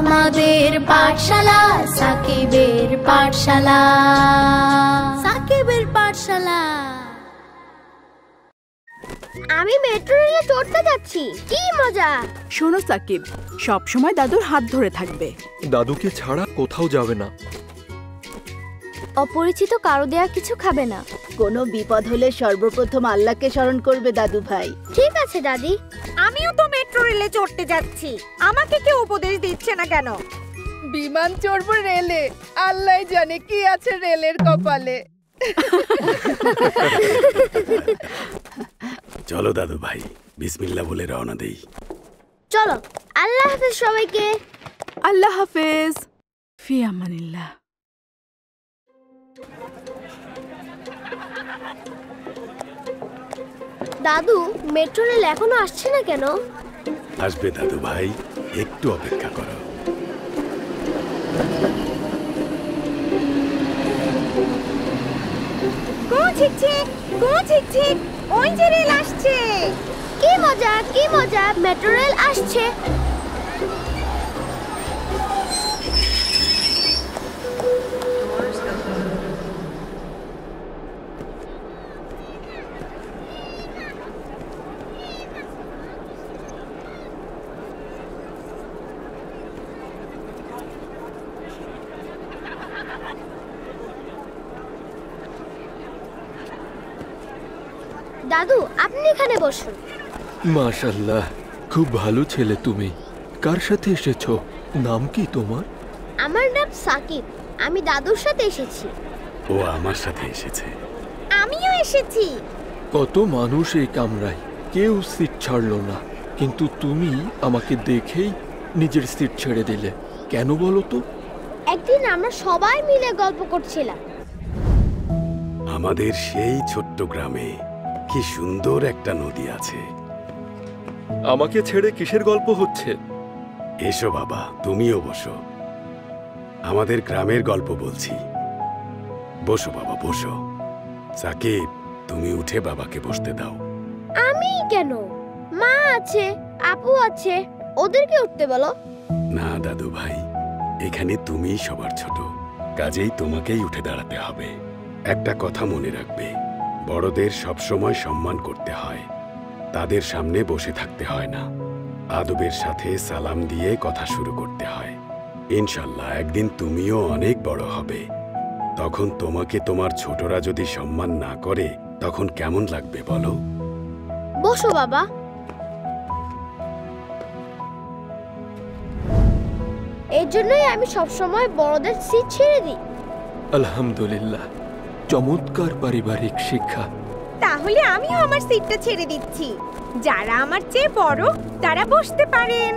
আমাদের পাঠশালা সাকিবের পাঠশালা। সাকিবের পাঠশালা। আমি মেট্রো রেলে চড়তে যাচ্ছি, কি মজা! শোনো সাকিব, সব সময় দাদুর হাত ধরে থাকবে। দাদুকে ছাড়া কোথাও যাবে না। অপরিচিত কারো দেয়া কিছু খাবে না। কোনো বিপদ হলে সর্বপ্রথম আল্লাহকে স্মরণ করবে দাদু ভাই। ঠিক আছে দাদি। আমিও তো মেট্রো রেলে চড়তে যাচ্ছি, আমাকে কেউ উপদেশ দিচ্ছে না কেন? বিমান চড়বো রেলে, আল্লাহ জানে কি আছে রেলের কপালে। চলো দাদু ভাই, বিসমিল্লাহ বলে রওনা দেই। চলো, আল্লাহ হাফেজ সবাইকে। আল্লাহ হাফেজ। ফি আমানিল্লাহ। দাদু, মেট্রো রেল এখনো আসছে না কেন? আসবে দাদু ভাই, একটু অপেক্ষা করো। ওই যে রেল আসছে। কি মজা, কি মজা, মেট্রো রেল আসছে। দাদু, আপনি এখানে বসুন। মাশাআল্লাহ, খুব ভালো ছেলে তুমি। কার সাথে এসেছো? নাম কি তোমার? আমার নাম সাকিব, আমি দাদুর সাথে এসেছি। ও আমার সাথে এসেছে। আমিও এসেছি। কত মানুষ এই কামরায়, কেউ সিট ছাড়লো না, কিন্তু তুমি আমাকে দেখেই নিজের সিট ছেড়ে দিলে কেন বলো তো? একদিন আমরা সবাই মিলে গল্প করছিলাম। আমাদের সেই ছোট্ট গ্রামে কি সুন্দর একটা নদী আছে। আমাকে ছেড়ে কিসের গল্প হচ্ছে? এসো বাবা, তুমিও বসো। আমাদের গ্রামের গল্প বলছি। বসো বাবা, বসো। সাকিব, তুমি উঠে বাবাকে বসতে দাও। আমি কেন? মা আছে, আপু আছে, ওদেরকে উঠতে বলো। না দাদু ভাই, এখানে তুমিই সবার ছোট, কাজেই তোমাকেই উঠে দাঁড়াতে হবে। একটা কথা মনে রাখবে, বড়দের সবসময় সম্মান করতে হয়, তাদের সামনে বসে থাকতে হয় না। আদবের সাথে সালাম দিয়ে কথা শুরু করতে হয়। ইনশাল্লাহ একদিন তুমিও অনেক বড় হবে, তখন তোমাকে তোমার ছোটরা যদি সম্মান না করে তখন কেমন লাগবে বলো? বসো বাবা। এর জন্যই আমি সবসময় বড়দের সিট ছেড়ে দিই। আলহামদুলিল্লাহ, চমৎকার পারিবারিক শিক্ষা। তাহলে আমিও আমার সিটটা ছেড়ে দিচ্ছি, যারা আমার চেয়ে বড় তারা বসতে পারেন।